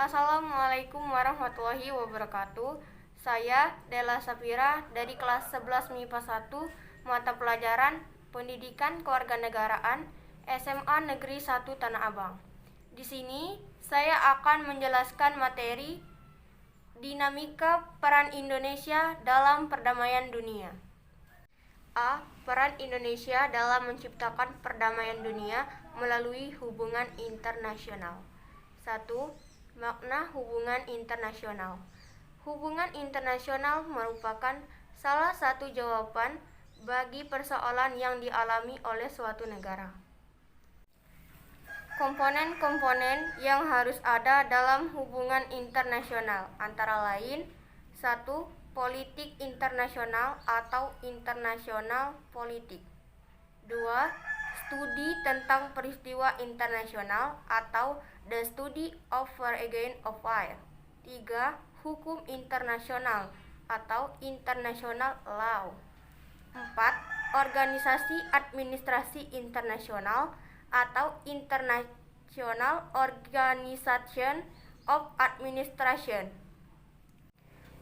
Assalamualaikum warahmatullahi wabarakatuh. Saya Della Safira dari kelas 11 MIPA 1, mata pelajaran Pendidikan Kewarganegaraan SMA Negeri 1 Tanah Abang. Di sini saya akan menjelaskan materi dinamika peran Indonesia dalam perdamaian dunia. A. Peran Indonesia dalam menciptakan perdamaian dunia melalui hubungan internasional. 1. Makna hubungan internasional. Hubungan internasional merupakan salah satu jawaban bagi persoalan yang dialami oleh suatu negara. Komponen-komponen yang harus ada dalam hubungan internasional antara lain: 1. Politik internasional atau internasional politik. 2. Studi tentang peristiwa internasional atau the study of foreign affairs. 3. Hukum internasional atau international law. 4. Organisasi administrasi internasional atau International Organization of Administration.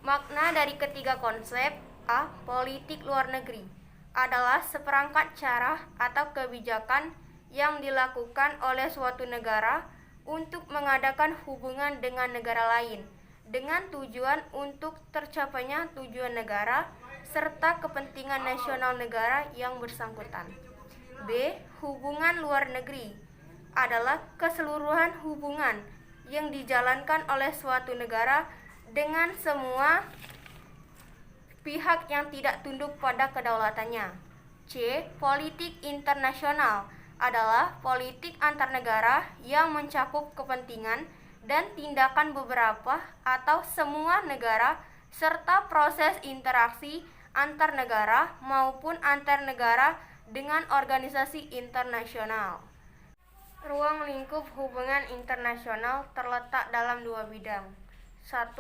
Makna dari ketiga konsep. A. Politik luar negeri adalah seperangkat cara atau kebijakan yang dilakukan oleh suatu negara untuk mengadakan hubungan dengan negara lain dengan tujuan untuk tercapainya tujuan negara serta kepentingan nasional negara yang bersangkutan. B. Hubungan luar negeri adalah keseluruhan hubungan yang dijalankan oleh suatu negara dengan semua pihak yang tidak tunduk pada kedaulatannya. C. Politik internasional adalah politik antar negara yang mencakup kepentingan dan tindakan beberapa atau semua negara serta proses interaksi antar negara maupun antar negara dengan organisasi internasional. Ruang lingkup hubungan internasional terletak dalam dua bidang. 1.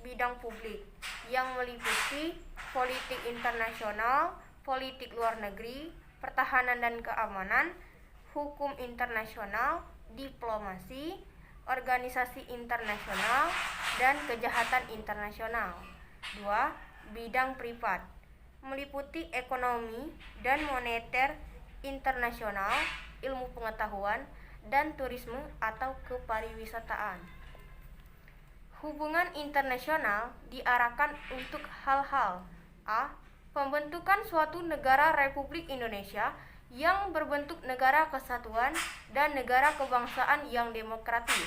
Bidang publik yang meliputi politik internasional, politik luar negeri, pertahanan dan keamanan, hukum internasional, diplomasi, organisasi internasional, dan kejahatan internasional. 2. Bidang privat meliputi ekonomi dan moneter internasional, ilmu pengetahuan, dan turisme atau kepariwisataan. Hubungan internasional diarahkan untuk hal-hal: A. Pembentukan suatu negara Republik Indonesia yang berbentuk negara kesatuan dan negara kebangsaan yang demokratis.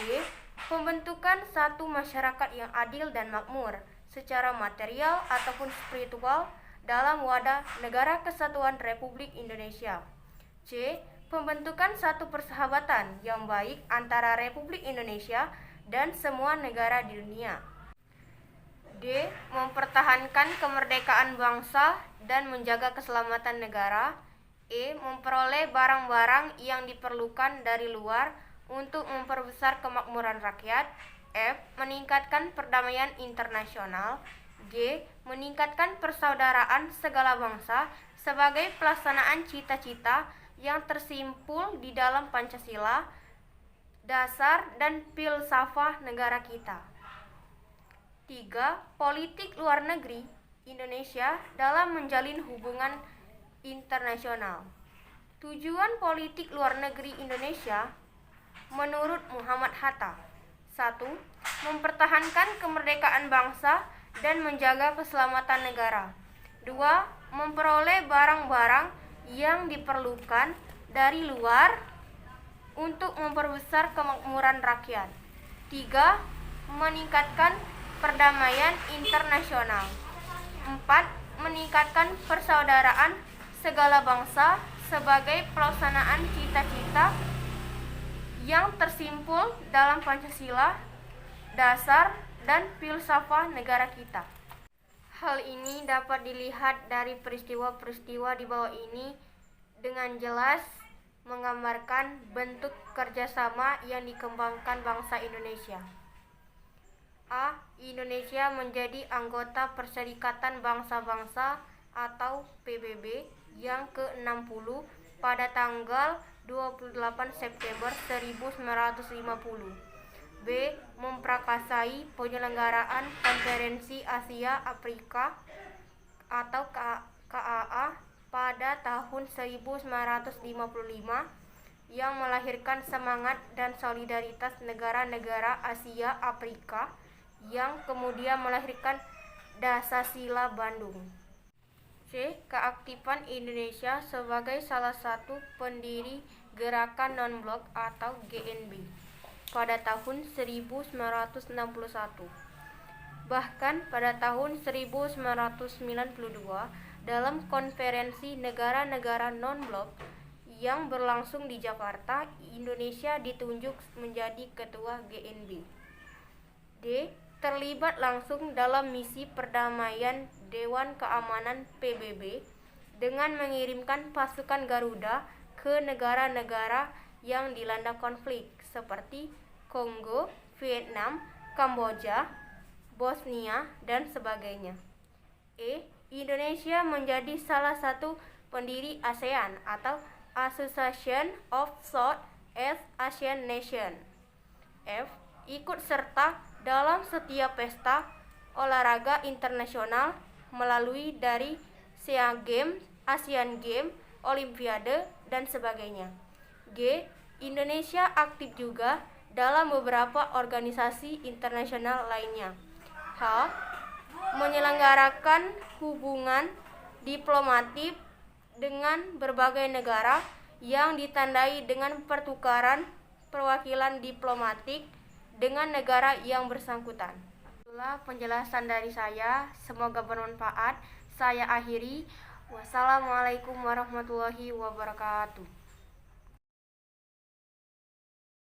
B. Pembentukan satu masyarakat yang adil dan makmur secara material ataupun spiritual dalam wadah negara kesatuan Republik Indonesia. C. Pembentukan satu persahabatan yang baik antara Republik Indonesia dan semua negara di dunia. D. Mempertahankan kemerdekaan bangsa dan menjaga keselamatan negara. E. Memperoleh barang-barang yang diperlukan dari luar untuk memperbesar kemakmuran rakyat. F. Meningkatkan perdamaian internasional. G. Meningkatkan persaudaraan segala bangsa sebagai pelaksanaan cita-cita yang tersimpul di dalam Pancasila, dasar dan filsafah negara kita. 3. Politik luar negeri Indonesia dalam menjalin hubungan internasional. Tujuan politik luar negeri Indonesia menurut Muhammad Hatta: 1. Mempertahankan kemerdekaan bangsa dan menjaga keselamatan negara. 2. Memperoleh barang-barang yang diperlukan dari luar untuk memperbesar kemakmuran rakyat. 3. Meningkatkan perdamaian internasional. 4. Meningkatkan persaudaraan segala bangsa sebagai pelaksanaan cita-cita yang tersimpul dalam Pancasila, dasar dan filsafah negara kita. Hal ini dapat dilihat dari peristiwa-peristiwa di bawah ini dengan jelas menggambarkan bentuk kerjasama yang dikembangkan bangsa Indonesia. A. Indonesia menjadi anggota Perserikatan Bangsa-Bangsa atau PBB yang ke-60 pada tanggal 28 September 1950. B. Memprakarsai penyelenggaraan Konferensi Asia Afrika atau KAA pada tahun 1955 yang melahirkan semangat dan solidaritas negara-negara Asia Afrika yang kemudian melahirkan Dasar-Sila Bandung. C. Keaktifan Indonesia sebagai salah satu pendiri Gerakan Non-Blok atau GNB pada tahun 1961. Bahkan pada tahun 1992 dalam konferensi negara-negara non-blok yang berlangsung di Jakarta, Indonesia ditunjuk menjadi ketua GNB. D. Terlibat langsung dalam misi perdamaian Dewan Keamanan PBB dengan mengirimkan pasukan Garuda ke negara-negara yang dilanda konflik seperti Kongo, Vietnam, Kamboja, Bosnia, dan sebagainya. E. Indonesia menjadi salah satu pendiri ASEAN atau Association of South East Asian Nations. F. Ikut serta dalam setiap pesta olahraga internasional melalui dari SEA Games, ASEAN Games, Olimpiade, dan sebagainya. G. Indonesia aktif juga dalam beberapa organisasi internasional lainnya. H. Menyelenggarakan hubungan diplomatik dengan berbagai negara yang ditandai dengan pertukaran perwakilan diplomatik dengan negara yang bersangkutan. Itulah penjelasan dari saya, semoga bermanfaat. Saya akhiri. Wassalamualaikum warahmatullahi wabarakatuh.